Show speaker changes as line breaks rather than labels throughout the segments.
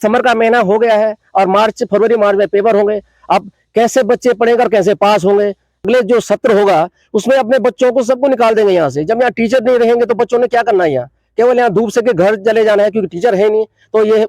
Summer का महीना हो गया है और फरवरी मार्च में पेपर होंगे। अब कैसे बच्चे पढ़ेंगे और कैसे पास होंगे? अगले जो सत्र होगा उसमें अपने बच्चों को सबको निकाल देंगे यहाँ से। जब यहाँ टीचर नहीं रहेंगे तो बच्चों ने क्या करना है? यहाँ केवल यहाँ धूप से के घर चले जाना है, क्योंकि टीचर है नहीं। तो ये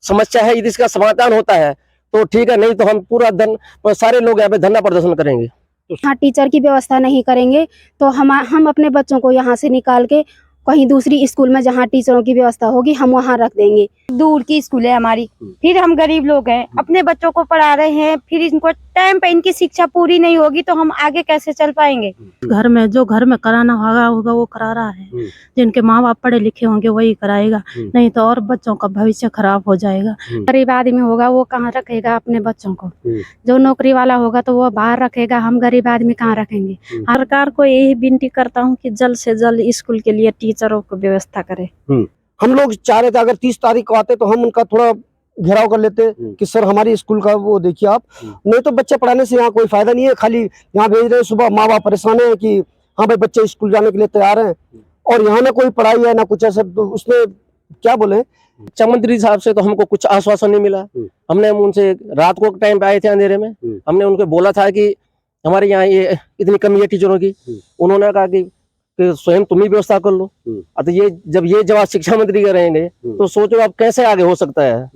समस्या है, यदि इसका समाधान होता है तो ठीक है, नहीं तो हम सारे लोग यहाँ पे धरना प्रदर्शन करेंगे।
हाँ, टीचर की व्यवस्था नहीं करेंगे तो हम अपने बच्चों को यहाँ से निकाल के कहीं दूसरी स्कूल में जहाँ टीचरों की व्यवस्था होगी हम वहाँ रख देंगे।
दूर की स्कूल है हमारी, फिर हम गरीब लोग हैं, अपने बच्चों को पढ़ा रहे हैं, फिर इनको टाइम पे इनकी शिक्षा पूरी नहीं होगी तो हम आगे कैसे चल पाएंगे?
घर में कराना होगा वो करा रहा है। जिनके माँ बाप पढ़े लिखे होंगे वही कराएगा, नहीं तो और बच्चों का भविष्य खराब हो जाएगा। गरीब आदमी होगा वो कहाँ रखेगा अपने बच्चों को? जो नौकरी वाला होगा तो वो बाहर रखेगा, हम गरीब आदमी कहाँ रखेंगे?
सरकार को यही विनती करता हूँ कि जल्द से जल्द स्कूल के लिए टीचरों को व्यवस्था करे।
हम लोग चाह रहे थे अगर 30 तारीख को आते तो हम उनका थोड़ा घेराव कर लेते कि सर हमारी स्कूल का वो देखिए आप, नहीं तो बच्चे पढ़ाने से यहाँ कोई फायदा नहीं है। खाली यहाँ भेज रहे हैं, सुबह माँ बाप परेशान है कि हाँ भाई बच्चे स्कूल जाने के लिए तैयार हैं और यहाँ ना कोई पढ़ाई है ना कुछ ऐसा। तो उसमें क्या बोले,
शिक्षा मंत्री साहब से तो हमको कुछ आश्वासन नहीं मिला। हमने उनसे रात को टाइम पे आए थे अंधेरे में, हमने उनको बोला था कि हमारे यहाँ ये इतनी कमी है टीचरों की। उन्होंने कहा कि स्वयं तुम ही व्यवस्था कर लो। तो ये जब ये जवाब शिक्षा मंत्री के रहेंगे तो सोचो अब कैसे आगे हो सकता है?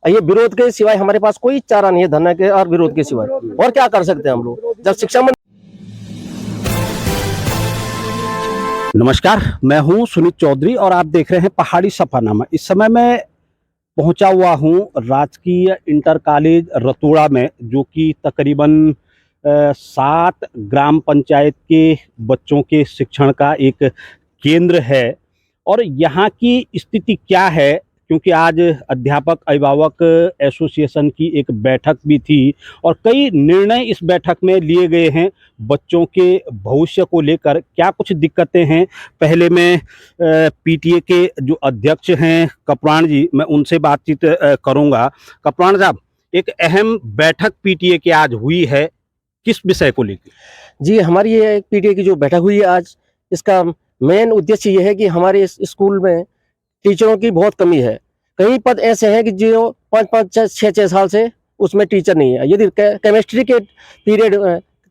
ये विरोध के सिवाय हमारे पास कोई चारा नहीं है, धरना के और विरोध के सिवाय। और क्या कर सकते हैं हम लोग जब शिक्षा मंत्री।
नमस्कार, मैं हूं सुनीत चौधरी और आप देख रहे हैं पहाड़ी सफरनामा। इस समय मैं पहुंचा हुआ हूं राजकीय इंटर कॉलेज रतोड़ा में, जो कि तकरीबन 7 ग्राम पंचायत के बच्चों के शिक्षण का एक केंद्र है। और यहाँ की स्थिति क्या है, क्योंकि आज अध्यापक अभिभावक एसोसिएशन की एक बैठक भी थी और कई निर्णय इस बैठक में लिए गए हैं बच्चों के भविष्य को लेकर। क्या कुछ दिक्कतें हैं, पहले मैं पीटीए के जो अध्यक्ष हैं कपरान जी, मैं उनसे बातचीत करूँगा। कपरान साहब, एक अहम बैठक पीटीए की आज हुई है, किस विषय को लेकर?
जी, हमारी ये पीटीए की जो बैठक हुई है आज, इसका मेन उद्देश्य ये है कि हमारे इस स्कूल में टीचरों की बहुत कमी है। कई पद ऐसे हैं कि जो 5-5, 6-6 साल से उसमें टीचर नहीं है। यदि केमिस्ट्री के पीरियड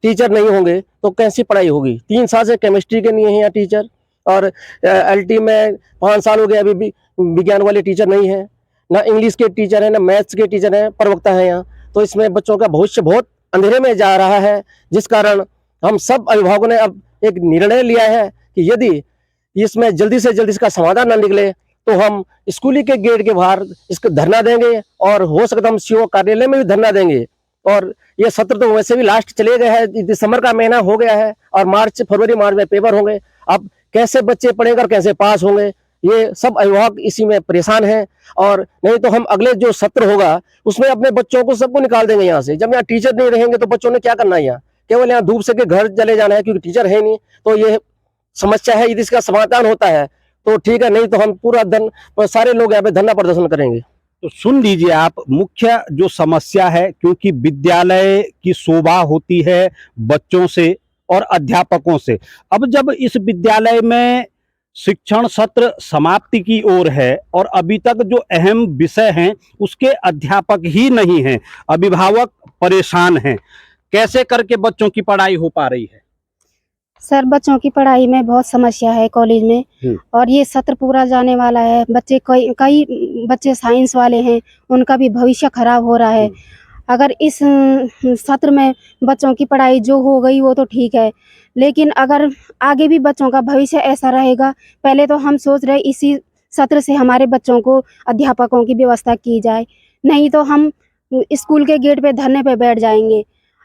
टीचर नहीं होंगे तो कैसी पढ़ाई होगी? 3 साल से केमिस्ट्री के नहीं है यहाँ टीचर, और एलटी में 5 साल हो गए अभी भी विज्ञान वाले टीचर नहीं है, ना इंग्लिश के टीचर है, ना मैथ्स के टीचर हैं, प्रवक्ता है यहाँ। तो इसमें बच्चों का भविष्य बहुत अंधेरे में जा रहा है, जिस कारण हम सब अभिभावकों ने अब एक निर्णय लिया है कि यदि इसमें जल्दी से जल्दी इसका समाधान न निकले तो हम स्कूली के गेट के बाहर इसका धरना देंगे, और हो सकता हम सीओ कार्यालय में भी धरना देंगे। और ये सत्र तो वैसे भी लास्ट चले गए हैं, दिसंबर का महीना हो गया है और फरवरी मार्च में पेपर होंगे। अब कैसे बच्चे पढ़ेंगे और कैसे पास होंगे? ये सब अभिभावक इसी में परेशान हैं। और नहीं तो हम अगले जो सत्र होगा उसमें अपने बच्चों को सबको निकाल देंगे यहाँ से। जब यहाँ टीचर नहीं रहेंगे तो बच्चों ने क्या करना है? यहाँ केवल यहाँ धूप से के घर चले जाना है, क्योंकि टीचर है नहीं। तो ये समस्या है, यदि इसका समाधान होता है तो ठीक है, नहीं तो हम सारे लोग यहाँ पे धरना प्रदर्शन करेंगे।
तो सुन लीजिए आप, मुख्य जो समस्या है, क्योंकि विद्यालय की शोभा होती है बच्चों से और अध्यापकों से। अब जब इस विद्यालय में शिक्षण सत्र समाप्ति की ओर है और अभी तक जो अहम विषय हैं उसके अध्यापक ही नहीं हैं, अभिभावक परेशान हैं, कैसे करके बच्चों की पढ़ाई हो पा रही है?
सर, बच्चों की पढ़ाई में बहुत समस्या है कॉलेज में, और ये सत्र पूरा जाने वाला है। कई बच्चे साइंस वाले हैं, उनका भी भविष्य खराब हो रहा है। अगर इस सत्र में बच्चों की पढ़ाई जो हो गई वो तो ठीक है, लेकिन अगर आगे भी बच्चों का भविष्य ऐसा रहेगा, पहले तो हम सोच रहे इसी सत्र से हमारे बच्चों को अध्यापकों की व्यवस्था की जाए, नहीं तो हम स्कूल के गेट पे धरने पे बैठ जाएंगे।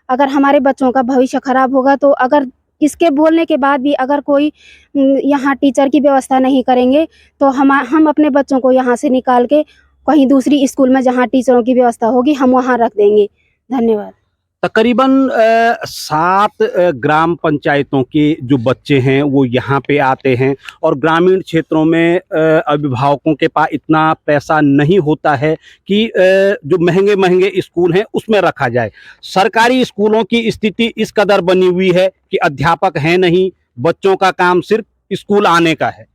अगर हमारे बच्चों का भविष्य खराब होगा तो अगर इसके बोलने के बाद भी अगर कोई यहाँ टीचर की व्यवस्था नहीं करेंगे तो हम अपने बच्चों को यहाँ से निकाल के कहीं दूसरी स्कूल में जहाँ टीचरों की व्यवस्था होगी हम वहाँ रख देंगे। धन्यवाद।
तकरीबन 7 ग्राम पंचायतों के जो बच्चे हैं वो यहाँ पे आते हैं, और ग्रामीण क्षेत्रों में अभिभावकों के पास इतना पैसा नहीं होता है कि जो महंगे महंगे स्कूल हैं उसमें रखा जाए। सरकारी स्कूलों की स्थिति इस कदर बनी हुई है कि अध्यापक हैं नहीं, बच्चों का काम सिर्फ स्कूल आने का है।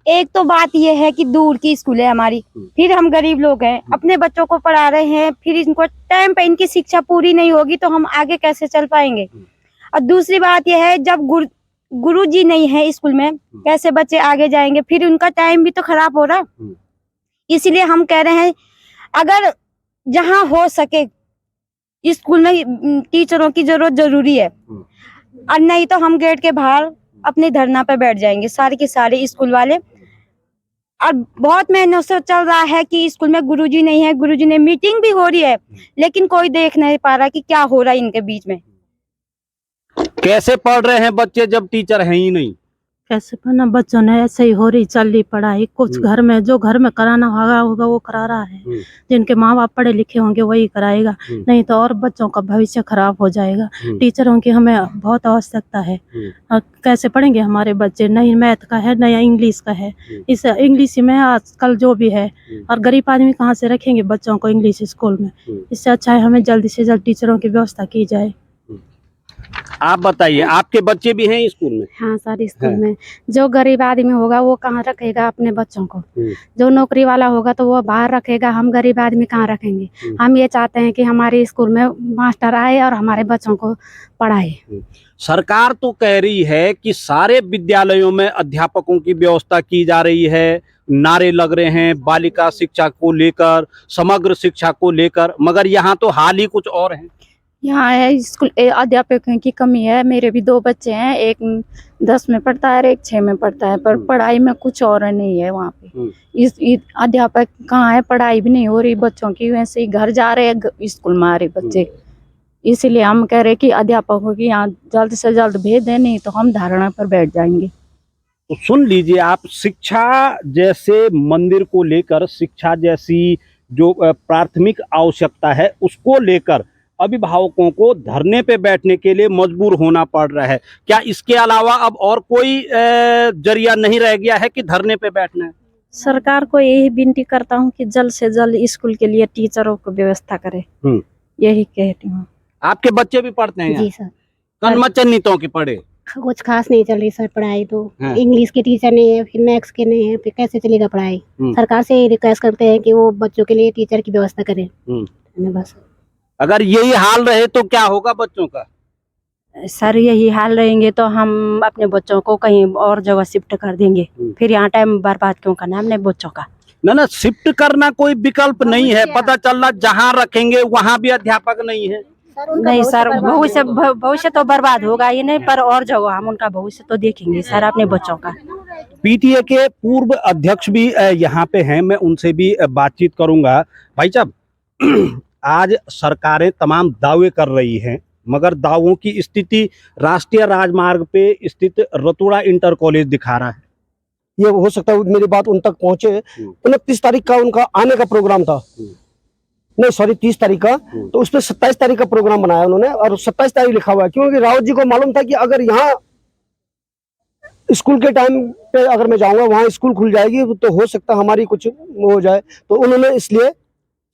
एक तो बात ये है कि दूर की स्कूल है हमारी, फिर हम गरीब लोग हैं, अपने बच्चों को पढ़ा रहे हैं, फिर इनको टाइम पे इनकी शिक्षा पूरी नहीं होगी तो हम आगे कैसे चल पाएंगे। और दूसरी बात यह है, जब गुरुजी नहीं है स्कूल में, कैसे बच्चे आगे जाएंगे, फिर उनका टाइम भी तो खराब हो रहा। इसलिए हम कह रहे हैं अगर जहाँ हो सके स्कूल में टीचरों की जरूरत जरूरी है, और नहीं तो हम गेट के बाहर अपने धरना पे बैठ जाएंगे सारे के सारे स्कूल वाले। और बहुत महीनों से चल रहा है कि स्कूल में गुरुजी नहीं है, गुरुजी ने मीटिंग भी हो रही है, लेकिन कोई देख नहीं पा रहा कि क्या हो रहा है इनके बीच में।
कैसे पढ़ रहे हैं बच्चे जब टीचर हैं ही नहीं?
कैसे पढ़ना, बच्चों ने ऐसे ही हो रही चल रही पढ़ाई, कुछ घर में जो घर में कराना होगा वो करा रहा है। जिनके माँ बाप पढ़े लिखे होंगे वही कराएगा, नहीं तो और बच्चों का भविष्य खराब हो जाएगा। टीचरों की हमें बहुत आवश्यकता है। और कैसे पढ़ेंगे हमारे बच्चे, नहीं मैथ का है नहीं इंग्लिश का है। इस इंग्लिश में आजकल जो भी है, और गरीब आदमी कहाँ से रखेंगे बच्चों को इंग्लिश स्कूल में। इससे अच्छा है हमें जल्दी से जल्द टीचरों की व्यवस्था की जाए।
आप बताइए, आपके बच्चे भी हैं स्कूल में?
हाँ सर, स्कूल में जो गरीब आदमी होगा वो कहाँ रखेगा अपने बच्चों को। जो नौकरी वाला होगा तो वो बाहर रखेगा, हम गरीब आदमी कहाँ रखेंगे। हम ये चाहते हैं कि हमारे स्कूल में मास्टर आए और हमारे बच्चों को पढ़ाए।
सरकार तो कह रही है कि सारे विद्यालयों में अध्यापकों की व्यवस्था की जा रही है, नारे लग रहे हैं बालिका शिक्षा को लेकर, समग्र शिक्षा को लेकर, मगर यहाँ तो हाल ही कुछ और है।
यहाँ है स्कूल अध्यापकों की कमी है। मेरे भी 2 बच्चे हैं, एक 10 में पढ़ता है और एक 6 में पढ़ता है, पर पढ़ाई में कुछ और नहीं है वहाँ पे। इस अध्यापक कहाँ है, पढ़ाई भी नहीं हो रही बच्चों की, वैसे ही घर जा रहे हैं स्कूल में आ रहे बच्चे। इसीलिए हम कह रहे हैं कि अध्यापकों की यहाँ जल्द से जल्द भेज दें, नहीं तो हम धारणा पर बैठ जाएंगे।
तो सुन लीजिए आप, शिक्षा जैसे मंदिर को लेकर, शिक्षा जैसी जो प्राथमिक आवश्यकता है उसको लेकर अभिभावकों को धरने पे बैठने के लिए मजबूर होना पड़ रहा है। क्या इसके अलावा अब और कोई जरिया नहीं रह गया है कि धरने पे बैठना है?
सरकार को यही विनती करता हूँ कि जल्द से जल्द स्कूल के लिए टीचरों को व्यवस्था करे, यही कहती हूँ।
आपके बच्चे भी पढ़ते हैं?
जी सर।
कनमचन्नितों की पढ़े?
कुछ खास नहीं चल रही सर पढ़ाई तो।
हाँ।
इंग्लिश के टीचर नहीं है, फिर मैथ्स के नहीं है, फिर कैसे चलेगा पढ़ाई। सरकार से रिक्वेस्ट करते हैं कि वो बच्चों के लिए टीचर की व्यवस्था करें। बस
अगर यही हाल रहे तो क्या होगा बच्चों का?
सर यही हाल रहेंगे तो हम अपने बच्चों को कहीं और जगह शिफ्ट कर देंगे, फिर यहाँ टाइम बर्बाद क्यों करना अपने बच्चों का।
ना शिफ्ट करना कोई विकल्प नहीं है। पता चल रहा जहाँ रखेंगे वहाँ भी अध्यापक नहीं है।
नहीं सर, भविष्य तो बर्बाद होगा ये नहीं, पर और जगह हम उनका भविष्य तो देखेंगे सर अपने बच्चों का।
पीटीए के पूर्व अध्यक्ष भी यहाँ पे हैं, मैं उनसे भी बातचीत करूंगा। भाई साहब, आज सरकारें तमाम दावे कर रही हैं, मगर दावों की स्थिति राष्ट्रीय राजमार्ग पे स्थित रतुड़ा इंटर कॉलेज दिखा रहा है।
ये हो सकता है मेरी बात उन तक पहुंचे। 29 तारीख का उनका आने का प्रोग्राम था, नहीं सॉरी 30 तारीख का, तो उसमें 27 तारीख का प्रोग्राम बनाया उन्होंने और 27 तारीख लिखा हुआ है, क्योंकि रावत जी को मालूम था कि अगर यहाँ स्कूल के टाइम पे अगर मैं जाऊंगा वहाँ स्कूल खुल जाएगी तो हो सकता हमारी कुछ हो जाए, तो उन्होंने इसलिए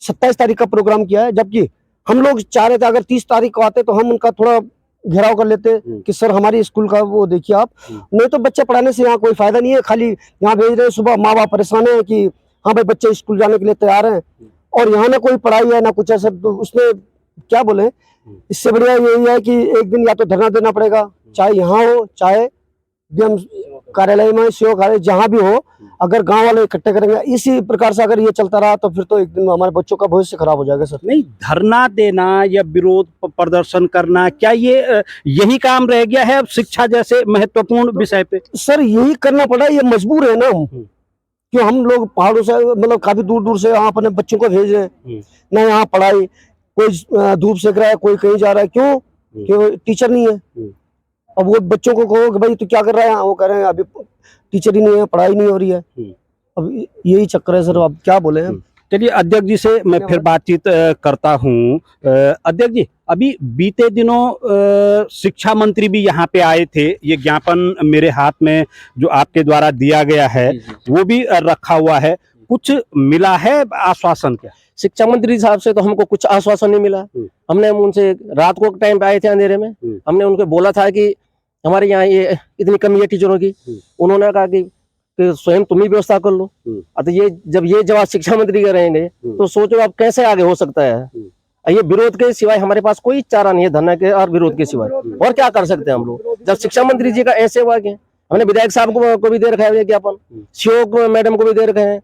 27 तारीख का प्रोग्राम किया है। जबकि हम लोग चाह रहे थे अगर 30 तारीख को आते तो हम उनका थोड़ा घेराव कर लेते कि सर हमारी स्कूल का वो देखिए आप, नहीं तो बच्चे पढ़ाने से यहाँ कोई फायदा नहीं है। खाली यहाँ भेज रहे हैं, सुबह माँ बाप परेशान है कि हाँ भाई बच्चे स्कूल जाने के लिए तैयार हैं और यहाँ ना कोई पढ़ाई है ना कुछ है। सब तो उसमें क्या बोले, इससे बढ़िया यही है कि एक दिन या तो धरना देना पड़ेगा, चाहे यहाँ हो चाहे डीएम कार्यालय में, सीओ कार्यालय, जहाँ भी हो। अगर गांव वाले इकट्ठे करेंगे इसी प्रकार से अगर ये चलता रहा तो फिर तो एक दिन हमारे बच्चों का भविष्य खराब हो जाएगा। सर
नहीं, धरना देना या विरोध प्रदर्शन करना, क्या ये यही काम रह गया है अब शिक्षा जैसे महत्वपूर्ण विषय पे? सर
यही करना पड़ा, ये मजबूर है ना हम, कि हम लोग पहाड़ों से मतलब काफी दूर दूर से यहाँ अपने बच्चों को भेज रहे हैं ना। यहाँ पढ़ाई, कोई धूप सेक रहा है, कोई कहीं जा रहा है, क्यों? टीचर नहीं है। अब वो बच्चों को कहो कि भाई तू क्या कर रहा है, वो कह रहे हैं अभी टीचर ही नहीं है, पढ़ाई नहीं हो रही है। अब यही चक्कर है सर, अब क्या बोले हैं।
चलिए अध्यक्ष जी से मैं फिर बातचीत करता हूँ। अध्यक्ष जी, अभी बीते दिनों शिक्षा मंत्री भी यहाँ पे आए थे, ये ज्ञापन मेरे हाथ में जो आपके द्वारा दिया गया है वो भी रखा हुआ है, कुछ मिला है आश्वासन? क्या
शिक्षा मंत्री साहब से तो हमको कुछ आश्वासन नहीं मिला। हमने उनसे रात को टाइम पे आए थे अंधेरे में, हमने उनको बोला था कि हमारे यहाँ ये इतनी कमी है टीचरों की। उन्होंने कहा कि कि स्वयं तुम ही व्यवस्था कर लो। तो ये जब ये जवाब शिक्षा मंत्री के रहेंगे तो सोचो अब कैसे आगे हो सकता है। ये विरोध के सिवाय हमारे पास कोई चारा नहीं है, धरना के और विरोध के सिवाय। और क्या कर सकते हैं हम लोग जब शिक्षा मंत्री जी का ऐसे हुआ कि हमने विधायक साहब को भी दे रखा है ज्ञापन, सीओ मैडम को भी दे रखे हैं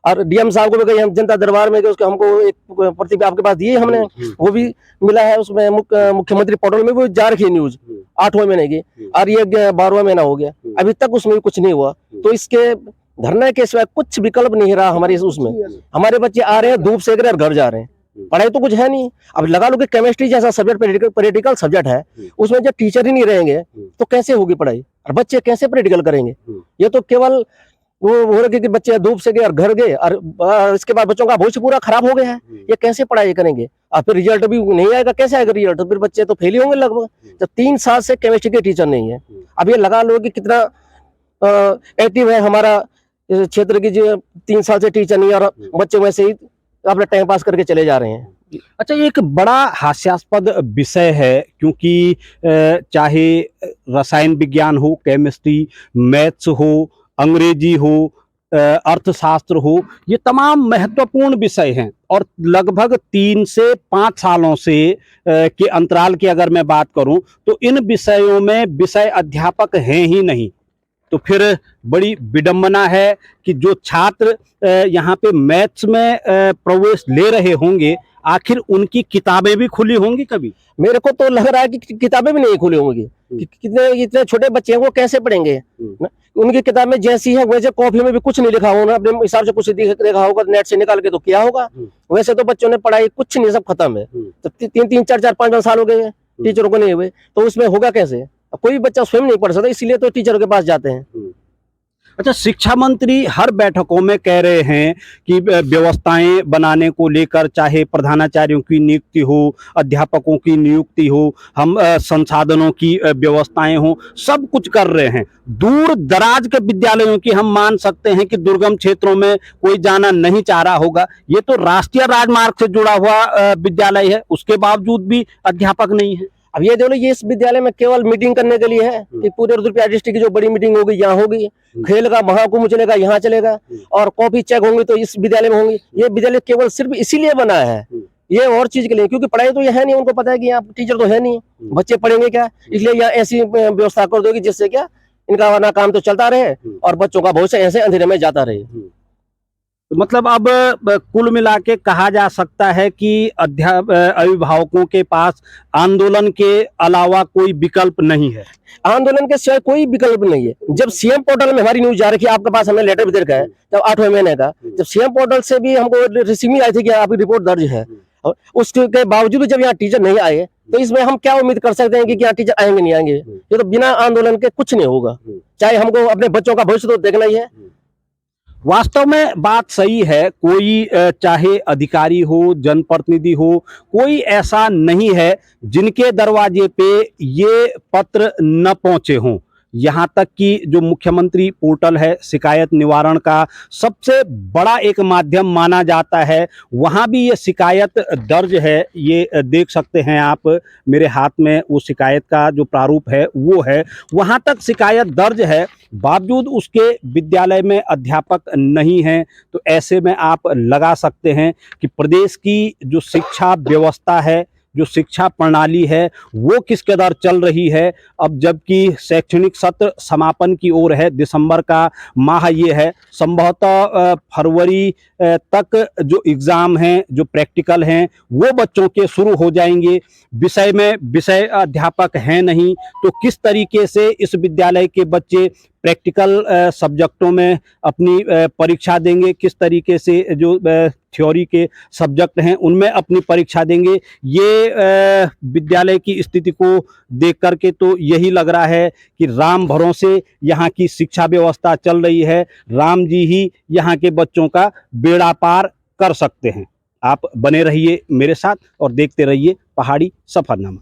और डीएम साहब को भी गए हम जनता दरबार में, उसके हमको एक प्रति आपके पास दिए हमने, वो भी मिला है। उसमें मुख्यमंत्री पोर्टल में भी जा रखी है न्यूज 8वें महीने की और ये 12वां महीना हो गया, अभी तक उसमें कुछ नहीं हुआ। तो इसके धरने के सिवाय कुछ विकल्प नहीं रहा हमारे उसमें। हमारे बच्चे आ रहे हैं, धूप सेक रहे हैं और घर जा रहे हैं, पढ़ाई तो कुछ है नहीं। अब लगा लो कि केमिस्ट्री जैसा सब्जेक्ट प्रैक्टिकल सब्जेक्ट है, उसमें जब टीचर ही नहीं रहेंगे तो कैसे होगी पढ़ाई और बच्चे कैसे प्रैक्टिकल करेंगे। ये तो केवल वो हो रहा कि बच्चे धूप से गए और घर गए और इसके बाद बच्चों का भविष्य पूरा खराब हो गया है। ये कैसे पढ़ाई करेंगे और फिर रिजल्ट भी नहीं आएगा, कैसे आएगा रिजल्ट, फिर बच्चे तो फेल ही होंगे लगभग। जब 3 साल से केमिस्ट्री के टीचर नहीं है, अब ये लगा लो कि कितना एक्टिव है हमारा क्षेत्र की, जो 3 साल से टीचर नहीं है और बच्चे वैसे ही अपना टाइम पास करके चले जा रहे हैं।
अच्छा, ये एक बड़ा हास्यास्पद विषय है क्योंकि चाहे रसायन विज्ञान हो, केमिस्ट्री, मैथ्स हो, अंग्रेजी हो, अर्थशास्त्र हो, ये तमाम महत्वपूर्ण विषय हैं और लगभग 3 से 5 सालों से के अंतराल की अगर मैं बात करूं तो इन विषयों में विषय अध्यापक हैं ही नहीं। तो फिर बड़ी विडंबना है कि जो छात्र यहाँ पे मैथ्स में प्रवेश ले रहे होंगे, आखिर उनकी किताबें भी खुली होंगी कभी?
मेरे को तो लग रहा है कि किताबें भी नहीं खुली होंगी। कितने इतने छोटे बच्चे हैं वो कैसे पढ़ेंगे। उनकी किताब में जैसी है वैसे कॉपी में भी कुछ नहीं लिखा होगा, अपने हिसाब से कुछ देखा होगा, नेट से निकाल के तो किया होगा। वैसे तो बच्चों ने पढ़ाई कुछ नहीं, सब खत्म है। तो 3-3, 4-4, 5 साल हो गए टीचरों को नहीं हुए, तो उसमें होगा कैसे। कोई बच्चा स्वयं नहीं पढ़ सकता, इसीलिए तो टीचरों के पास जाते हैं।
अच्छा, शिक्षा मंत्री हर बैठकों में कह रहे हैं कि व्यवस्थाएं बनाने को लेकर, चाहे प्रधानाचार्यों की नियुक्ति हो, अध्यापकों की नियुक्ति हो, हम संसाधनों की व्यवस्थाएं हो, सब कुछ कर रहे हैं। दूर दराज के विद्यालयों की हम मान सकते हैं कि दुर्गम क्षेत्रों में कोई जाना नहीं चाह रहा होगा, ये तो राष्ट्रीय राजमार्ग से जुड़ा हुआ विद्यालय है, उसके बावजूद भी अध्यापक नहीं है।
अब ये देखो, ये इस विद्यालय में केवल मीटिंग करने के लिए है कि पूरे रुद्रप्रयाग डिस्ट्रिक्ट की जो बड़ी मीटिंग होगी यहाँ होगी, खेल का महाकुंभ चलेगा यहाँ चलेगा और कॉपी चेक होंगी तो इस विद्यालय में होंगी। ये विद्यालय केवल सिर्फ इसीलिए बना है, ये और चीज के लिए, क्योंकि पढ़ाई तो ये है नहीं। उनको पता है कि यहाँ टीचर तो है नहीं, बच्चे पढ़ेंगे क्या, इसलिए यहाँ ऐसी व्यवस्था कर दोगी जिससे क्या इनका वरना काम तो चलता रहे और बच्चों का भविष्य ऐसे अंधेरे में जाता रहे।
तो मतलब अब कुल मिला के कहा जा सकता है कि अभिभावकों के पास आंदोलन के अलावा कोई विकल्प नहीं है।
आंदोलन के सिवाय कोई विकल्प नहीं है। जब सीएम पोर्टल में हमारी न्यूज जा रही है, आपके पास हमें लेटर भी दे रखा है, जब 8वें महीने का, जब सीएम पोर्टल से भी हमको रिसीविंग आई थी कि आपकी रिपोर्ट दर्ज है, उसके बावजूद जब यहाँ टीचर नहीं आए तो इसमें हम क्या उम्मीद कर सकते हैं कि यहाँ टीचर आएंगे नहीं आएंगे। ये तो बिना आंदोलन के कुछ नहीं होगा, चाहे हमको अपने बच्चों का भविष्य तो देखना ही है।
वास्तव में बात सही है, कोई चाहे अधिकारी हो, जनप्रतिनिधि हो, कोई ऐसा नहीं है जिनके दरवाजे पे ये पत्र न पहुंचे हों। यहाँ तक कि जो मुख्यमंत्री पोर्टल है, शिकायत निवारण का सबसे बड़ा एक माध्यम माना जाता है, वहाँ भी ये शिकायत दर्ज है। ये देख सकते हैं आप, मेरे हाथ में वो शिकायत का जो प्रारूप है वो है, वहाँ तक शिकायत दर्ज है, बावजूद उसके विद्यालय में अध्यापक नहीं हैं। तो ऐसे में आप लगा सकते हैं कि प्रदेश की जो शिक्षा व्यवस्था है, जो शिक्षा प्रणाली है, वो किस कदर चल रही है। अब जबकि शैक्षणिक सत्र समापन की ओर है, दिसंबर का माह ये है, संभवतः फरवरी तक जो एग्ज़ाम हैं, जो प्रैक्टिकल हैं, वो बच्चों के शुरू हो जाएंगे। विषय में विषय अध्यापक हैं नहीं, तो किस तरीके से इस विद्यालय के बच्चे प्रैक्टिकल सब्जेक्टों में अपनी परीक्षा देंगे, किस तरीके से जो थ्योरी के सब्जेक्ट हैं उनमें अपनी परीक्षा देंगे। ये विद्यालय की स्थिति को देख करके तो यही लग रहा है कि राम भरोसे यहाँ की शिक्षा व्यवस्था चल रही है, राम जी ही यहाँ के बच्चों का बेड़ा पार कर सकते हैं। आप बने रहिए मेरे साथ और देखते रहिए पहाड़ी सफरनामा।